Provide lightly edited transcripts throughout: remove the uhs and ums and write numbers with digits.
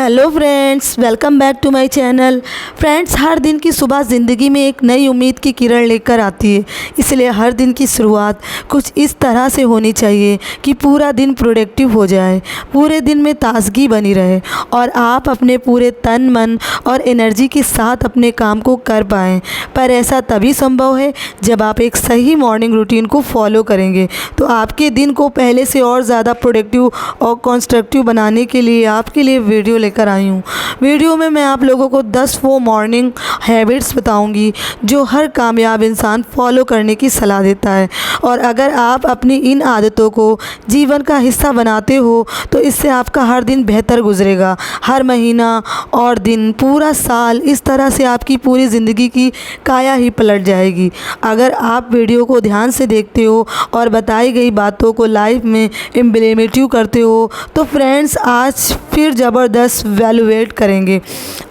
Hello friends, welcome back to my channel. Friends, हर दिन की सुबह ज़िंदगी में एक नई उम्मीद की किरण लेकर आती है। इसलिए हर दिन की शुरुआत कुछ इस तरह से होनी चाहिए कि पूरा दिन प्रोडक्टिव हो जाए, पूरे दिन में ताजगी बनी रहे और आप अपने पूरे तन मन और एनर्जी के साथ अपने काम को कर पाएँ। पर ऐसा तभी संभव है जब आप एक सही मॉर्निंग रूटीन को फॉलो करेंगे। तो आपके दिन को पहले से और ज़्यादा प्रोडक्टिव और कंस्ट्रक्टिव बनाने के लिए आपके लिए वीडियो लेकर आई हूँ। वीडियो में मैं आप लोगों को 10 वो मॉर्निंग हैबिट्स बताऊंगी जो हर कामयाब इंसान फॉलो करने की सलाह देता है। और अगर आप अपनी इन आदतों को जीवन का हिस्सा बनाते हो तो इससे आपका हर दिन बेहतर गुजरेगा। हर महीना और दिन, पूरा साल, इस तरह से आपकी पूरी ज़िंदगी की काया ही पलट जाएगी। अगर आप वीडियो को ध्यान से देखते हो और बताई गई बातों को लाइफ में इम्प्लीमेंट करते हो तो फ्रेंड्स, आज फिर ज़बरदस्त वैल्यूएट करेंगे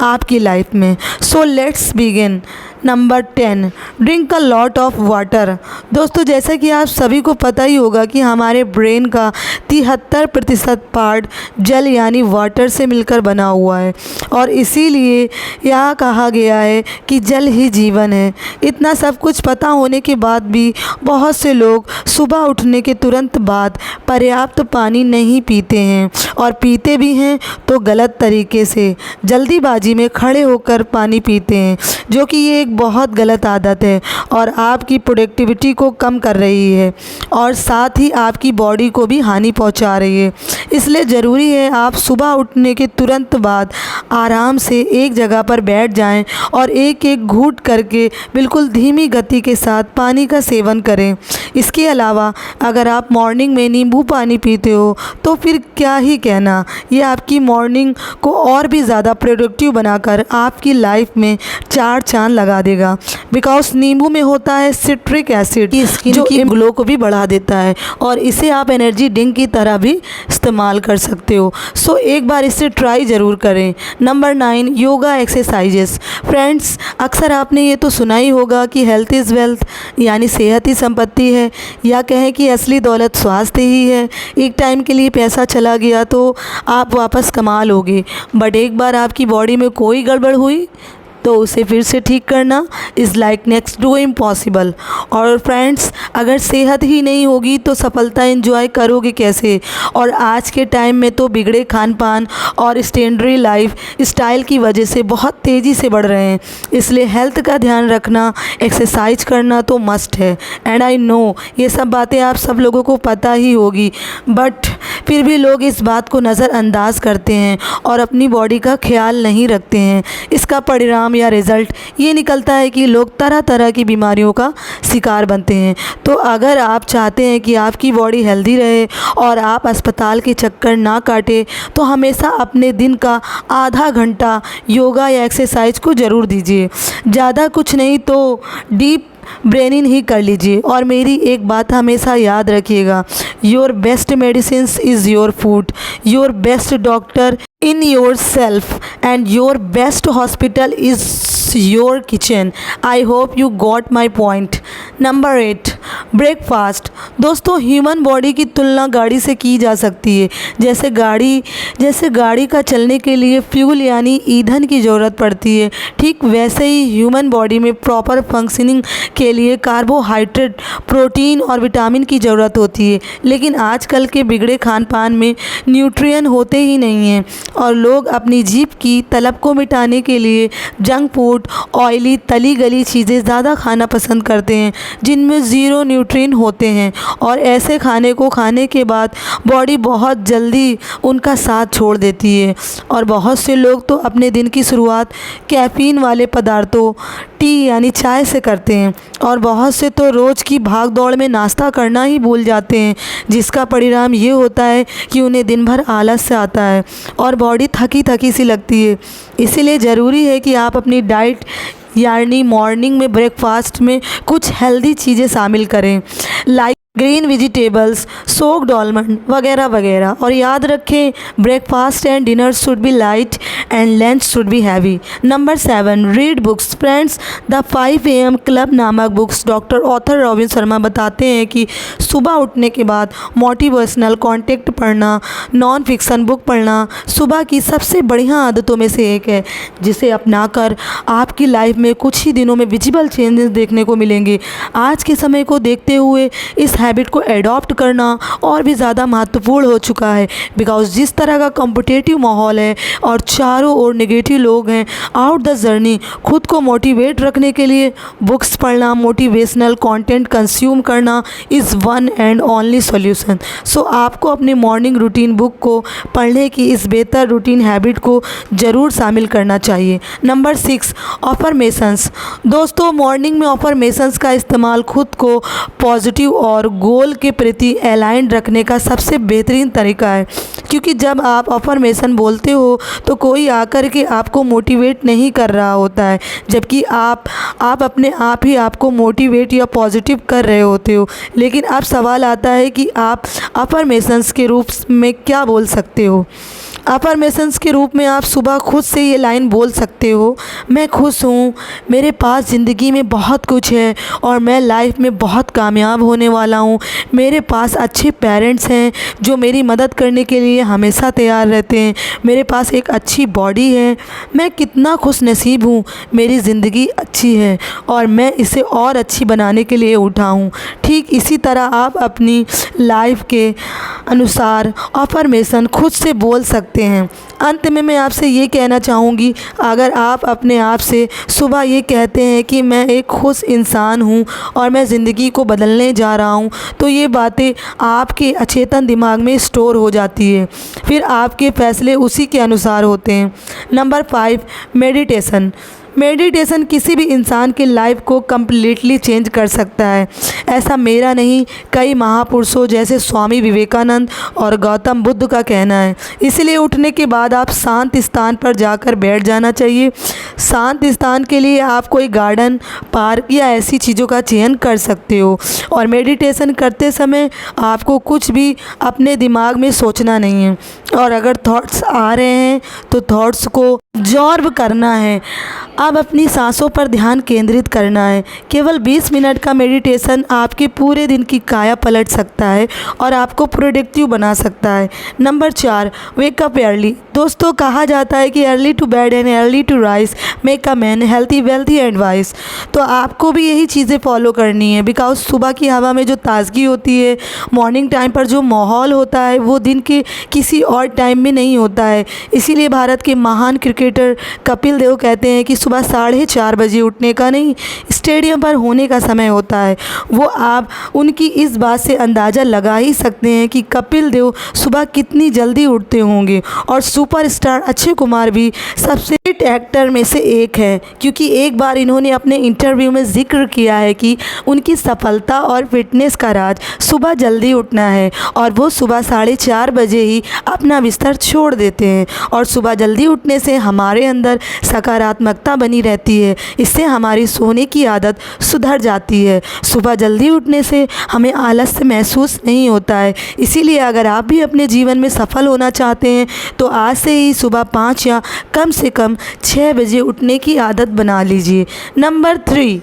आपकी लाइफ में। So let's begin. Number 10, drink a lot of water. दोस्तों, जैसा कि आप सभी को पता ही होगा कि हमारे ब्रेन का 73% पार्ट जल यानी वाटर से मिलकर बना हुआ है और इसीलिए यह कहा गया है कि जल ही जीवन है। इतना सब कुछ पता होने के बाद भी बहुत से लोग सुबह उठने के तुरंत बाद पर्याप्त पानी नहीं पीते हैं और पीते भी हैं तो गलत तरीके से, जल्दीबाजी में खड़े होकर पानी पीते हैं, जो कि ये एक बहुत गलत आदत है और आपकी प्रोडक्टिविटी को कम कर रही है और साथ ही आपकी बॉडी को भी हानि पहुंचा रही है। इसलिए ज़रूरी है आप सुबह उठने के तुरंत बाद आराम से एक जगह पर बैठ जाएं और एक एक घूंट करके बिल्कुल धीमी गति के साथ पानी का सेवन करें। इसके अलावा अगर आप मॉर्निंग में नींबू पानी पीते हो तो फिर क्या ही कहना, ये आपकी मॉर्निंग को और भी ज़्यादा प्रोडक्टिव बनाकर आपकी लाइफ में चार चांद लगा देगा। बिकॉज नींबू में होता है सिट्रिक एसिड, स्किन की ग्लो को भी बढ़ा देता है और इसे आप एनर्जी ड्रिंक की तरह भी इस्तेमाल कर सकते हो। सो एक बार इसे ट्राई ज़रूर करें। Number 9, yoga exercises. फ्रेंड्स, अक्सर आपने ये तो सुना ही होगा कि हेल्थ इज़ वेल्थ, यानी सेहत ही संपत्ति है, या कहें कि असली दौलत स्वास्थ्य ही है। एक टाइम के लिए पैसा चला गया तो आप वापस कमा लोगे, बट एक बार आपकी बॉडी में कोई गड़बड़ हुई तो उसे फिर से ठीक करना is like next to impossible. और फ्रेंड्स, अगर सेहत ही नहीं होगी तो सफलता एंजॉय करोगे कैसे? और आज के टाइम में तो बिगड़े खान पान और स्टैंडर्ड लाइफ स्टाइल की वजह से बहुत तेज़ी से बढ़ रहे हैं। इसलिए हेल्थ का ध्यान रखना, एक्सरसाइज करना तो मस्ट है। एंड आई नो ये सब बातें आप सब लोगों को पता ही होगी, बट फिर भी लोग इस बात को नज़रअंदाज करते हैं और अपनी बॉडी का ख्याल नहीं रखते हैं। इसका परिणाम या रिज़ल्ट ये निकलता है कि लोग तरह तरह की बीमारियों का शिकार बनते हैं। तो अगर आप चाहते हैं कि आपकी बॉडी हेल्दी रहे और आप अस्पताल के चक्कर ना काटें तो हमेशा अपने दिन का आधा घंटा योगा या एक्सरसाइज को ज़रूर दीजिए। ज़्यादा कुछ नहीं तो डीप ब्रेनिंग ही कर लीजिए। और मेरी एक बात हमेशा याद रखिएगा, your best medicine is your food, your best doctor in your self and your best hospital is your kitchen. I hope you got my point. Number 8, breakfast. दोस्तों, ह्यूमन बॉडी की तुलना गाड़ी से की जा सकती है। जैसे गाड़ी का चलने के लिए फ्यूल यानी ईंधन की ज़रूरत पड़ती है, ठीक वैसे ही ह्यूमन बॉडी में प्रॉपर फंक्शनिंग के लिए कार्बोहाइड्रेट, प्रोटीन और विटामिन की ज़रूरत होती है। लेकिन आजकल के बिगड़े खान पान में न्यूट्रिएंट होते ही नहीं हैं और लोग अपनी जीभ की तलब को मिटाने के लिए जंक फूड, ऑयली तली गली चीज़ें ज़्यादा खाना पसंद करते हैं जिनमें ज़ीरो न्यूट्रिएंट होते हैं। और ऐसे खाने को खाने के बाद बॉडी बहुत जल्दी उनका साथ छोड़ देती है और बहुत से लोग तो अपने दिन की शुरुआत कैफ़ीन वाले पदार्थों, टी यानी चाय से करते हैं और बहुत से तो रोज़ की भाग दौड़ में नाश्ता करना ही भूल जाते हैं, जिसका परिणाम ये होता है कि उन्हें दिन भर आलस से आता है और बॉडी थकी थकी सी लगती है। इसीलिए ज़रूरी है कि आप अपनी डाइट यानी मॉर्निंग में ब्रेकफास्ट में कुछ हेल्दी चीज़ें शामिल करें, like green vegetables, soaked almond वगैरह वगैरह। और याद रखें, breakfast and dinner should be light and lunch should be heavy. Number 7, read books. Friends, the 5 AM club नामक books doctor author Robin Sharma बताते हैं कि सुबह उठने के बाद मोटिवेशनल कंटेंट पढ़ना, नॉन फिक्शन बुक पढ़ना सुबह की सबसे बढ़िया आदतों में से एक है, जिसे अपनाकर आपकी लाइफ में कुछ ही दिनों में विजिबल चेंजेस देखने को मिलेंगे। आज के समय को देखते हुए इस हैबिट को एडॉप्ट करना और भी ज़्यादा महत्वपूर्ण हो चुका है, बिकॉज जिस तरह का कॉम्पिटिटिव माहौल है और चारों ओर नेगेटिव लोग हैं, आउट द जर्नी खुद को मोटिवेट रखने के लिए बुक्स पढ़ना, मोटिवेशनल कंटेंट कंज्यूम करना is one and only solution. So आपको अपनी मॉर्निंग रूटीन बुक को पढ़ने की इस बेहतर रूटीन हैबिट को ज़रूर शामिल करना चाहिए। Number 6, affirmations. दोस्तों, मॉर्निंग में अफर्मेशंस का इस्तेमाल खुद को पॉजिटिव और गोल के प्रति अलाइंड रखने का सबसे बेहतरीन तरीका है, क्योंकि जब आप अफर्मेशन बोलते हो तो कोई आकर के आपको मोटिवेट नहीं कर रहा होता है, जबकि आप अपने आप ही आपको मोटिवेट या पॉजिटिव कर रहे होते हो। लेकिन अब सवाल आता है कि आप अफर्मेशंस के रूप में क्या बोल सकते हो। अफर्मेशंस के रूप में आप सुबह खुद से ये लाइन बोल सकते हो, मैं खुश हूँ, मेरे पास ज़िंदगी में बहुत कुछ है और मैं लाइफ में बहुत कामयाब होने वाला हूँ। मेरे पास अच्छे पेरेंट्स हैं जो मेरी मदद करने के लिए हमेशा तैयार रहते हैं। मेरे पास एक अच्छी बॉडी है, मैं कितना खुश नसीब हूँ, मेरी ज़िंदगी अच्छी है और मैं इसे और अच्छी बनाने के लिए उठा हूँ। ठीक इसी तरह आप अपनी लाइफ के अनुसार अफर्मेशन खुद से बोल सकते हैं। अंत में मैं आपसे ये कहना चाहूँगी, अगर आप अपने आप से सुबह ये कहते हैं कि मैं एक खुश इंसान हूँ और मैं ज़िंदगी को बदलने जा रहा हूँ, तो ये बातें आपके अचेतन दिमाग में स्टोर हो जाती है, फिर आपके फैसले उसी के अनुसार होते हैं। Number 5, meditation. मेडिटेशन किसी भी इंसान की लाइफ को कम्प्लीटली चेंज कर सकता है। ऐसा मेरा नहीं, कई महापुरुषों जैसे स्वामी विवेकानंद और गौतम बुद्ध का कहना है। इसलिए उठने के बाद आप शांत स्थान पर जाकर बैठ जाना चाहिए। शांत स्थान के लिए आप कोई गार्डन, पार्क या ऐसी चीज़ों का चयन कर सकते हो। और मेडिटेशन करते समय आपको कुछ भी अपने दिमाग में सोचना नहीं है, और अगर थॉट्स आ रहे हैं तो थॉट्स को ऑब्जर्व करना है। अब अपनी सांसों पर ध्यान केंद्रित करना है। केवल 20 मिनट का मेडिटेशन आपके पूरे दिन की काया पलट सकता है और आपको प्रोडक्टिव बना सकता है। Number 4, wake up early. दोस्तों, कहा जाता है कि early to bed and early to rise make a man healthy wealthy and wise. तो आपको भी यही चीज़ें फॉलो करनी है, बिकॉज सुबह की हवा में जो ताजगी होती है, मॉर्निंग टाइम पर जो माहौल होता है, वो दिन के किसी और टाइम में नहीं होता है। इसीलिए भारत के महान क्रिकेटर कपिल देव कहते हैं कि सुबह 4:30 बजे उठने का नहीं, स्टेडियम पर होने का समय होता है। वो आप उनकी इस बात से अंदाज़ा लगा ही सकते हैं कि कपिल देव सुबह कितनी जल्दी उठते होंगे। और सुपरस्टार अक्षय कुमार भी सबसे फिट एक्टर में से एक है, क्योंकि एक बार इन्होंने अपने इंटरव्यू में जिक्र किया है कि उनकी सफलता और फिटनेस का राज सुबह जल्दी उठना है, और वो सुबह 4:30 बजे ही अपना बिस्तर छोड़ देते हैं। और सुबह जल्दी उठने से हमारे अंदर सकारात्मकता बनी रहती है, इससे हमारी सोने की आदत सुधर जाती है। सुबह जल्दी उठने से हमें आलस्य महसूस नहीं होता है। इसीलिए अगर आप भी अपने जीवन में सफल होना चाहते हैं तो आज से ही सुबह 5 या कम से कम 6 बजे उठने की आदत बना लीजिए। Number 3,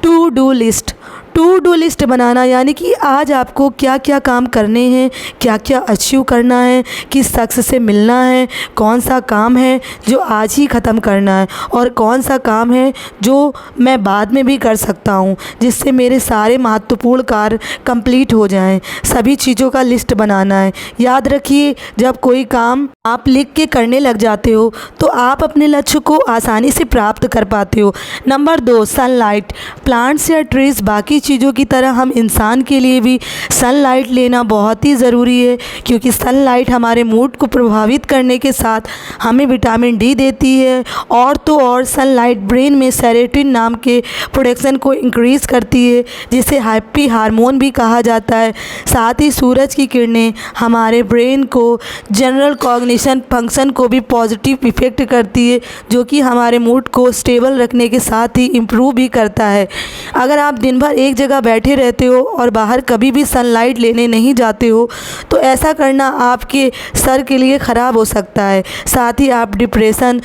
to do list. To do list बनाना यानी कि आज आपको क्या क्या काम करने हैं, क्या क्या अचीव करना है, किस शख्स से मिलना है, कौन सा काम है जो आज ही ख़त्म करना है, और कौन सा काम है जो मैं बाद में भी कर सकता हूँ, जिससे मेरे सारे महत्वपूर्ण कार्य कंप्लीट हो जाएं। सभी चीज़ों का लिस्ट बनाना है। याद रखिए, जब कोई काम आप लिख के करने लग जाते हो तो आप अपने लक्ष्य को आसानी से प्राप्त कर पाते हो। Number 2, sunlight. प्लांट्स या ट्रीज़ बाकी चीज़ों की तरह हम इंसान के लिए भी सनलाइट लेना बहुत ही ज़रूरी है, क्योंकि सनलाइट हमारे मूड को प्रभावित करने के साथ हमें विटामिन डी देती है, और तो और सनलाइट ब्रेन में सेरोटोनिन नाम के प्रोडक्शन को इंक्रीज़ करती है, जिसे हैप्पी हार्मोन भी कहा जाता है। साथ ही सूरज की किरणें हमारे ब्रेन को जनरल कॉग्निशन फंक्शन को भी पॉजिटिव इफ़ेक्ट करती है, जो कि हमारे मूड को स्टेबल रखने के साथ ही इम्प्रूव भी करता है। अगर आप दिन भर एक एक जगह बैठे रहते हो और बाहर कभी भी सनलाइट लेने नहीं जाते हो तो ऐसा करना आपके सर के लिए ख़राब हो सकता है। साथ ही आप डिप्रेशन,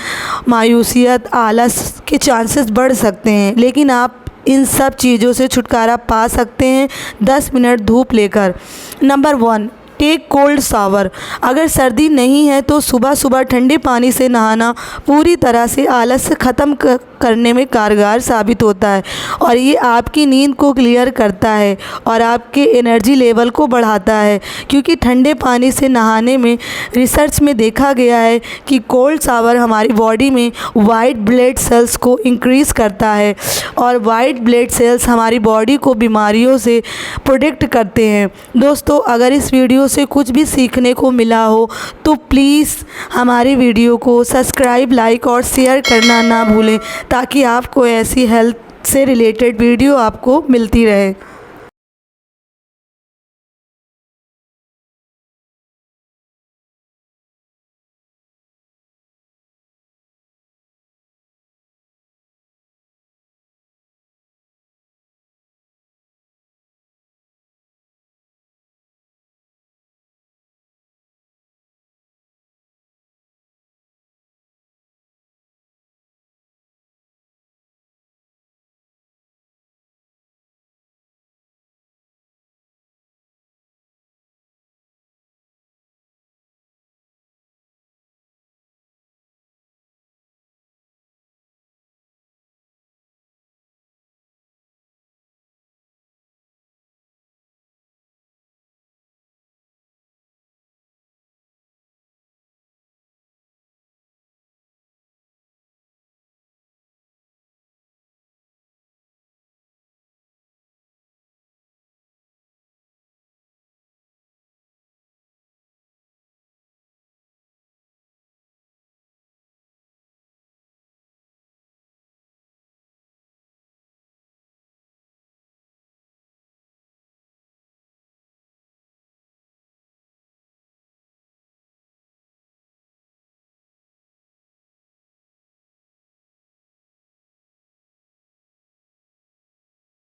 मायूसियत, आलस के चांसेस बढ़ सकते हैं। लेकिन आप इन सब चीज़ों से छुटकारा पा सकते हैं 10 मिनट धूप लेकर। Number 1, take cold shower. अगर सर्दी नहीं है तो सुबह सुबह ठंडे पानी से नहाना पूरी तरह से आलस ख़त्म करने में कारगर साबित होता है और ये आपकी नींद को क्लियर करता है और आपके एनर्जी लेवल को बढ़ाता है। क्योंकि ठंडे पानी से नहाने में रिसर्च में देखा गया है कि कोल्ड शावर हमारी बॉडी में वाइट ब्लड सेल्स को इंक्रीज़ करता है और वाइट ब्लड सेल्स हमारी बॉडी को बीमारियों से प्रोटेक्ट करते हैं। दोस्तों, अगर इस वीडियो से कुछ भी सीखने को मिला हो तो प्लीज़ हमारी वीडियो को सब्सक्राइब, लाइक और शेयर करना ना भूलें ताकि आपको ऐसी हेल्थ से रिलेटेड वीडियो आपको मिलती रहे।